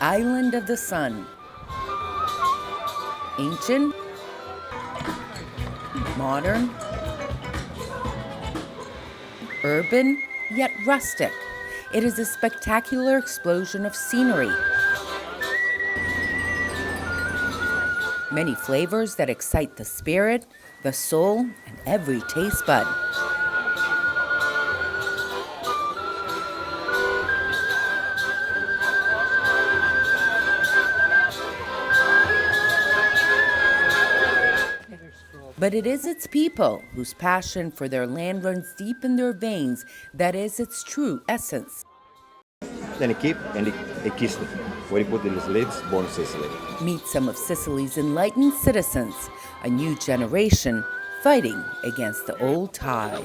island of the sun. Ancient, modern, urban, yet rustic. It is a spectacular explosion of scenery. Many flavors that excite the spirit, the soul, and every taste bud. But it is its people whose passion for their land runs deep in their veins that is its true essence. Then he keep and he kissed it. When he put in his lips, born Sicily. Meet some of Sicily's enlightened citizens, a new generation fighting against the old tide.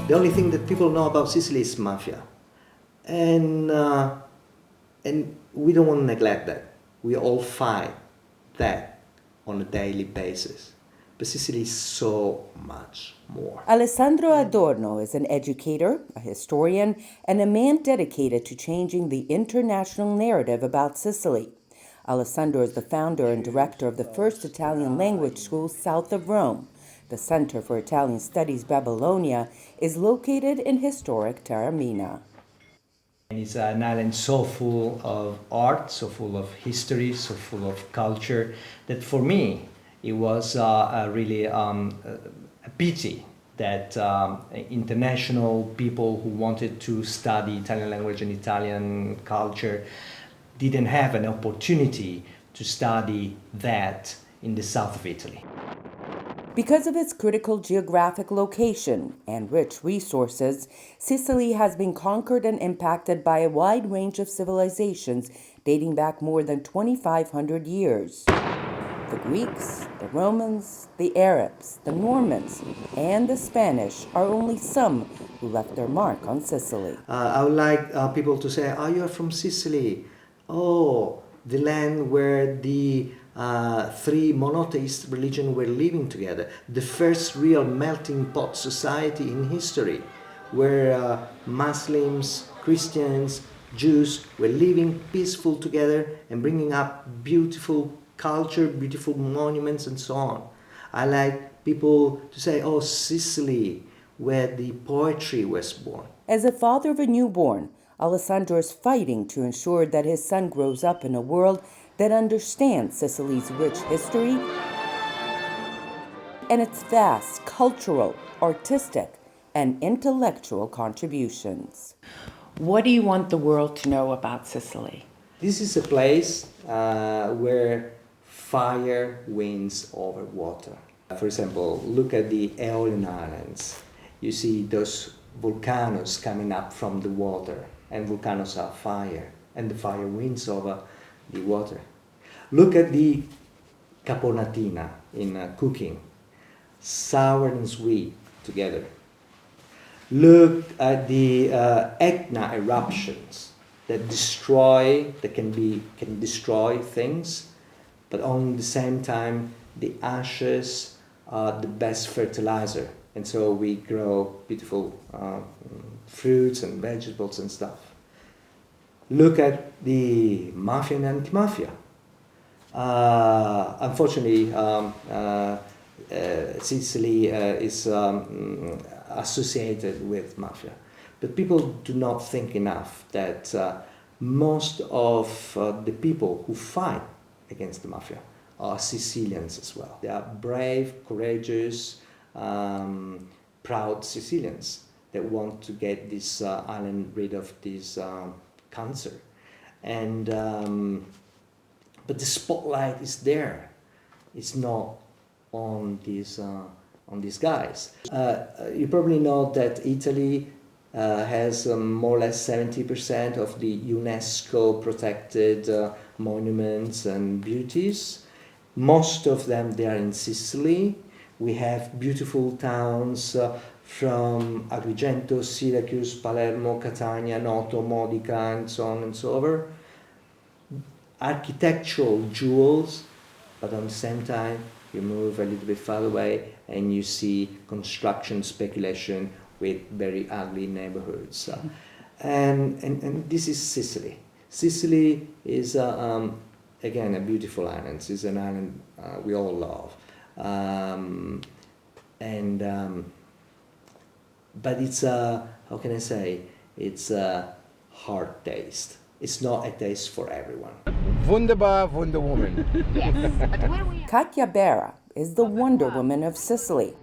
The only thing that people know about Sicily is mafia, and we don't want to neglect that. We all fight that on a daily basis. But Sicily is so much more. AlessandroAdorno is an educator, a historian, and a man dedicated to changing the international narrative about Sicily. Alessandro is the founder and director of the first Italian language school south of Rome. The Center for Italian Studies Babylonia is located in historic Taormina. It's an island so full of art, so full of history, so full of culture, that for me it was really a pity that international people who wanted to study Italian language and Italian culture didn't have an opportunity to study that in the south of Italy. Because of its critical geographic location and rich resources, Sicily has been conquered and impacted by a wide range of civilizations dating back more than 2,500 years. The Greeks, the Romans, the Arabs, the Normans, and the Spanish are only some who left their mark on Sicily. I would like people to say, oh, you're from Sicily. Oh, the land where the three monotheist religions were living together. The first real melting pot society in history, where Muslims, Christians, Jews were living peaceful together and bringing up beautiful culture, beautiful monuments, and so on. I like people to say, oh, Sicily, where the poetry was born. As a father of a newborn, Alessandro is fighting to ensure that his son grows up in a world that understands Sicily's rich history and its vast cultural, artistic, and intellectual contributions. What do you want the world to know about Sicily? This is a place where fire wins over water. For example, look at the Aeolian Islands. You see those volcanoes coming up from the water, and volcanoes are fire, and the fire wins over the water. Look at the caponatina in cooking, sour and sweet together. Look at the Etna eruptions that can destroy things, but on the same time, the ashes are the best fertilizer, and so we grow beautiful fruits and vegetables and stuff. Look at the mafia and anti-mafia. Unfortunately, Sicily is associated with mafia, but people do not think enough that most of the people who fight against the mafia are Sicilians as well. They are brave, courageous, proud Sicilians that want to get this island rid of this cancer. And but the spotlight is there. It's not on these on these guys. You probably know that Italy has more or less 70% of the UNESCO protected monuments and beauties. Most of them, they are in Sicily. We have beautiful towns from Agrigento, Syracuse, Palermo, Catania, Noto, Modica, and so on and so over. Architectural jewels, but at the same time, you move a little bit far away and you see construction speculation with very ugly neighborhoods. And this is Sicily. Sicily is, again, a beautiful island. It's an island we all love. But it's how can I say? It's a hard taste. It's not a taste for everyone. Wunderbar, Wunderwoman. Yes, but where we Katia Berra is the Wonder Woman of Sicily.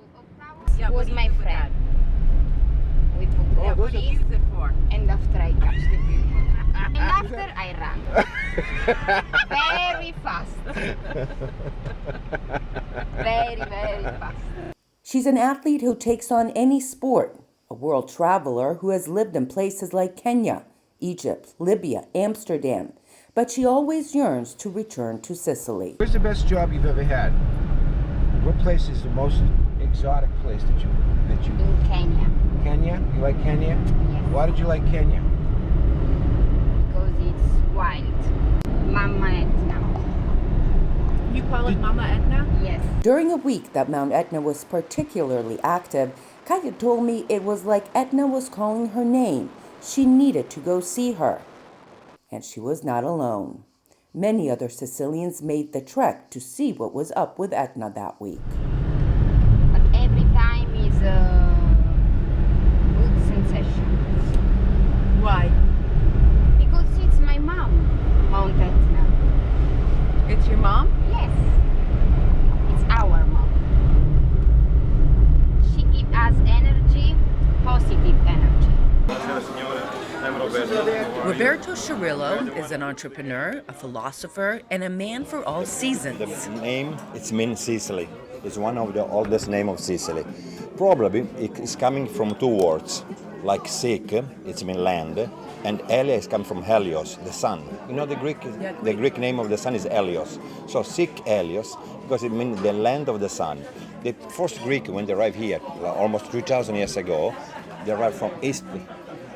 was my friend. We took the police, and after I catch the people. And after I ran. Very fast. Very, very fast. She's an athlete who takes on any sport, a world traveler who has lived in places like Kenya, Egypt, Libya, Amsterdam, but she always yearns to return to Sicily. Where's the best job you've ever had? What place is the most exotic place that you? In Kenya. Kenya? You like Kenya? Yes. Why did you like Kenya? Because it's wild. Mama Etna. You call it Mama Etna? Yes. During a week that Mount Etna was particularly active, Katia told me it was like Etna was calling her name. She needed to go see her. And she was not alone. Many other Sicilians made the trek to see what was up with Etna that week. But every time is a good sensation. Why? Because it's my mom, Mount Etna. It's your mom? Yes. It's our mom. She gives us energy, positive energy. Roberto Cirilla is an entrepreneur, a philosopher, and a man for all seasons. The name, it means Sicily. It's one of the oldest names of Sicily. Probably it is coming from two words, like sic, it means land, and Elia is coming from Helios, the sun. You know the Greek name of the sun is Helios. So sic Helios, because it means the land of the sun. The first Greek, when they arrived here, almost 3,000 years ago, they arrived from east.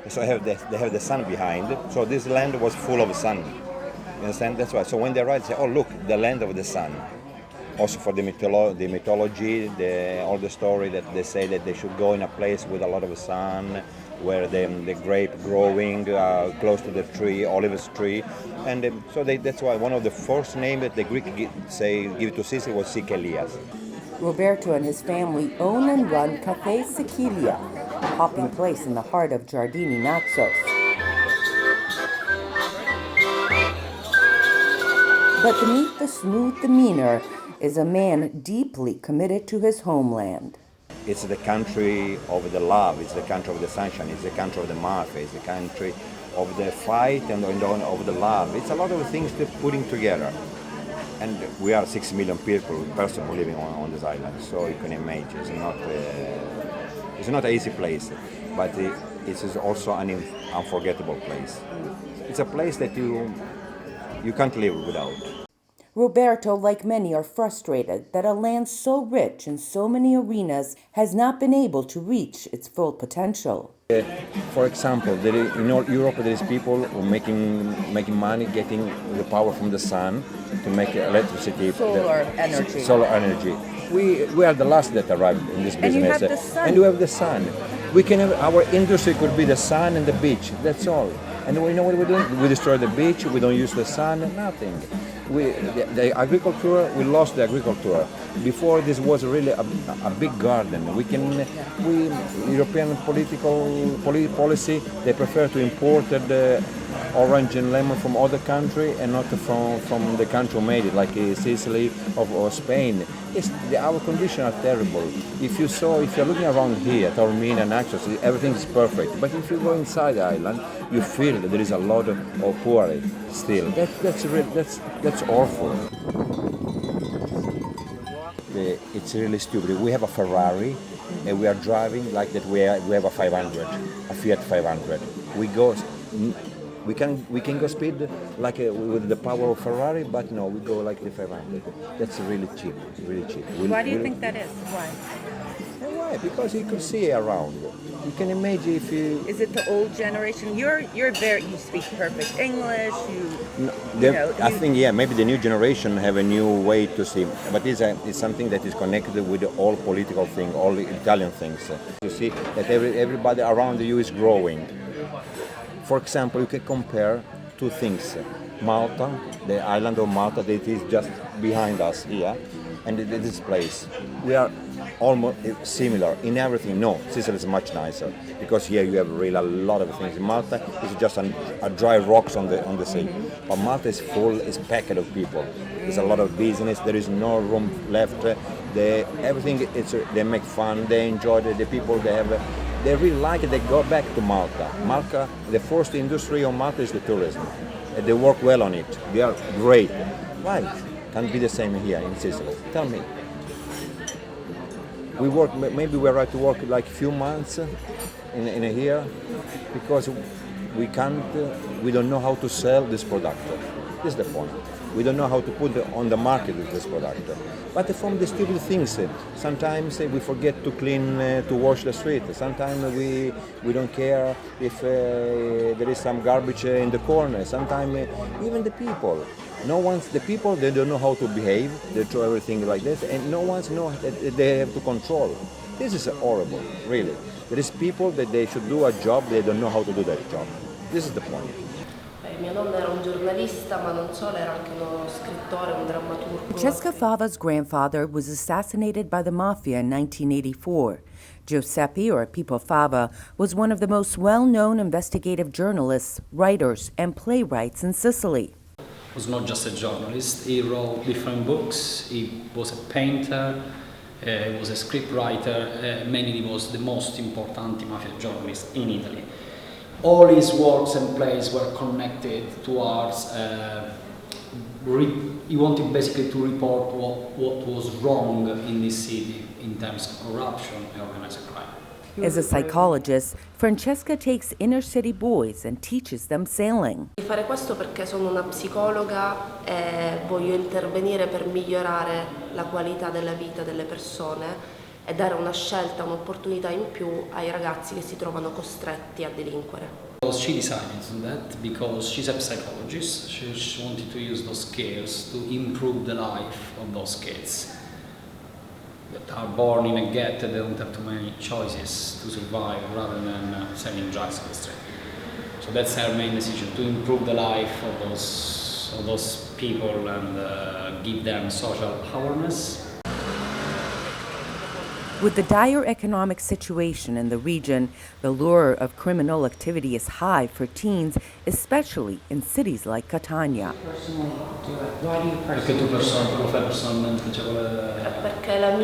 So they have the sun behind. So this land was full of sun. You understand? That's why. So when they arrived, they say, oh look, the land of the sun. Also for the mythology, all the story that they say that they should go in a place with a lot of sun, where the grape growing close to the tree, olive tree, and so that's why one of the first names that the Greek give to Sicily was Sicilias. Roberto and his family own and run Cafe Sicilia, a hopping place in the heart of Giardini Naxos. But beneath the smooth demeanor is a man deeply committed to his homeland. It's the country of the love, it's the country of the sunshine, it's the country of the mafia, it's the country of the fight and of the love. It's a lot of things they're putting together. And we are 6 million people living on this island, so you can imagine it's not an easy place, but it is also an unforgettable place. It's a place that you can't live without. Roberto, like many, are frustrated that a land so rich in so many arenas has not been able to reach its full potential. For example, in all Europe there is people who making money getting the power from the sun to make electricity. Solar energy. Solar energy. We are the last that arrived in this business. And you have the sun. And you have the sun. We can have our industry could be the sun and the beach. That's all. And we know what we're doing. We destroy the beach. We don't use the sun. Nothing. The agriculture. We lost the agriculture. Before this was really a big garden. European policy. They prefer to import the orange and lemon from other country and not from the country who made it, like Sicily or Spain. Our conditions are terrible. If you're looking around here, Taormina and Naxos, everything is perfect. But if you go inside the island, you feel that there is a lot of poverty still. That's awful. it's really stupid. We have a Ferrari, and we are driving like that. We have a 500, a Fiat 500. We can go speed like with the power of Ferrari, but no, we go like the 500. That's really cheap, really cheap. Why do you think that is? Why? Why? Because you can see around. You can imagine if you. Is it the old generation? You speak perfect English. I think maybe the new generation have a new way to see, but it's something that is connected with all political thing, all the Italian things. You see that everybody around you is growing. For example, you can compare two things: Malta, the island of Malta that is just behind us here, and this place. We are almost similar in everything. No, Sicily is much nicer because here you have really a lot of things. Malta is just a dry rocks on the sea, but Malta is full, is packed of people. There's a lot of business. There is no room left. Everything they make fun. They enjoy the people. They really like it. They go back to Malta. Malta, the first industry of Malta is the tourism. They work well on it. They are great. Why can't be the same here in Sicily? Tell me. We work. Maybe we're right to work like a few months in a year because we can't. We don't know how to sell this product. This is the point. We don't know how to put on the market this product. But from the stupid things, sometimes we forget to clean, to wash the street. Sometimes we don't care if there is some garbage in the corner. Sometimes even the people. The people, they don't know how to behave. They throw everything like this, and no one knows that they have to control. This is horrible, really. There is people that they should do a job, they don't know how to do that job. This is the point. Mio nonno era un giornalista, ma non solo, era anche uno scrittore, un drammaturgo. Francesca Fava's grandfather was assassinated by the mafia in 1984. Giuseppe, or Pippo Fava, was one of the most well-known investigative journalists, writers, and playwrights in Sicily. He was not just a journalist, he wrote different books, he was a painter, he was a scriptwriter, mainly he was the most important anti-mafia journalist in Italy. All his works and plays were connected towards, he wanted basically to report what was wrong in this city in terms of corruption and organized crime. As a psychologist, Francesca takes inner-city boys and teaches them sailing. Di fare questo perché sono una psicologa e voglio intervenire per migliorare la qualità della vita delle persone e dare una scelta, un'opportunità in più ai ragazzi che si trovano costretti a delinquere. She decided to do that because she's a psychologist. She wanted to use those skills to improve the life of those kids that are born in a ghetto. They don't have too many choices to survive rather than selling drugs on the street. So that's her main decision, to improve the life of those people and give them social awareness. With the dire economic situation in the region, the lure of criminal activity is high for teens, especially in cities like Catania. Perché tu lo fai personalmente? Perché la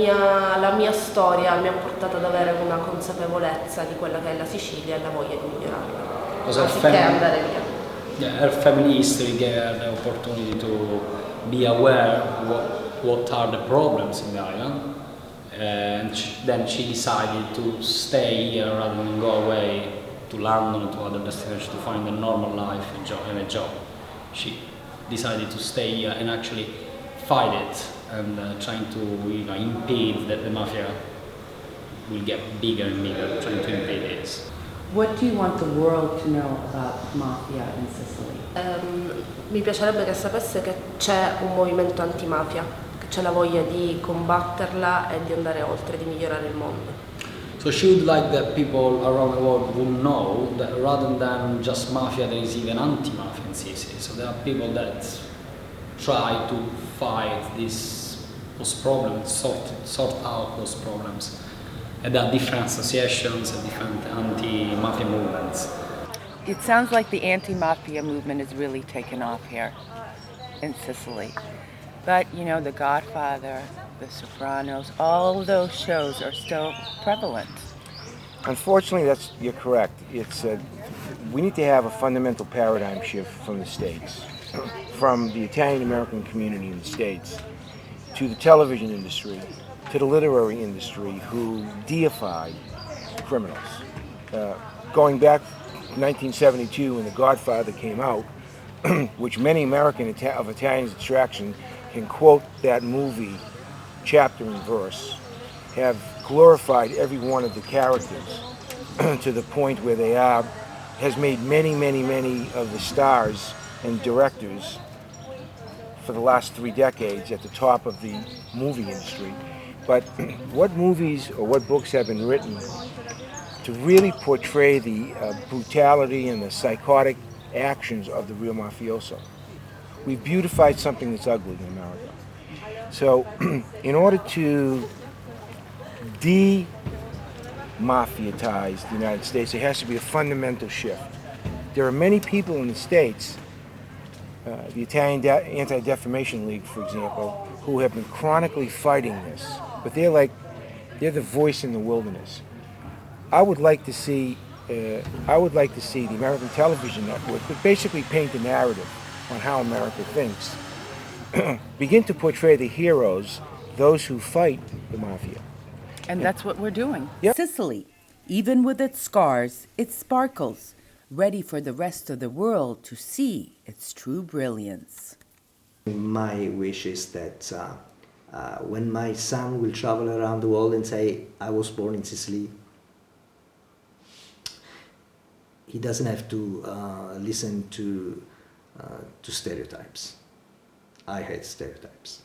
mia storia mi ha portato ad avere una consapevolezza di quella che è la Sicilia e la voglia di migliorarla, anziché andare via. Yeah, her family history gave her the opportunity to be aware what are the problems in the island. And then she decided to stay here rather than go away to London or to other destinations to find a normal life and a job. She decided to stay here and actually fight it and trying to impede that the mafia will get bigger and bigger, trying to impede it. What do you want the world to know about mafia in Sicily? Mi piacerebbe che sapesse che c'è un movimento antimafia. C'è la voglia di combatterla e di andare oltre, di migliorare il mondo. So she would like that people around the world would know that rather than just mafia, there is even anti-mafia in Sicily. So there are people that try to fight those problems, sort out those problems. And there are different associations and different anti-mafia movements. It sounds like the anti-mafia movement is really taken off here in Sicily. But, the Godfather, the Sopranos, all of those shows are still prevalent. Unfortunately, you're correct. We need to have a fundamental paradigm shift from the States, from the Italian-American community in the States. to the television industry, to the literary industry, who deified criminals. Going back to 1972 when The Godfather came out, which many American of Italian extraction can quote that movie chapter and verse, have glorified every one of the characters to the point where they are, has made many, many, many of the stars and directors for the last 3 decades at the top of the movie industry. But what movies or what books have been written to really portray the brutality and the psychotic actions of the real mafioso? We've beautified something that's ugly in America. So in order to de-mafiatize the United States, there has to be a fundamental shift. There are many people in the States, the Italian Anti-Defamation League, for example, who have been chronically fighting this, but they're the voice in the wilderness. I would like to see the American television network, but basically paint a narrative on how America thinks, begin to portray the heroes, those who fight the mafia. And that's what we're doing. Yep. Sicily, even with its scars, it sparkles, ready for the rest of the world to see its true brilliance. My wish is that when my son will travel around the world and say, I was born in Sicily, he doesn't have to listen to stereotypes. I hate stereotypes.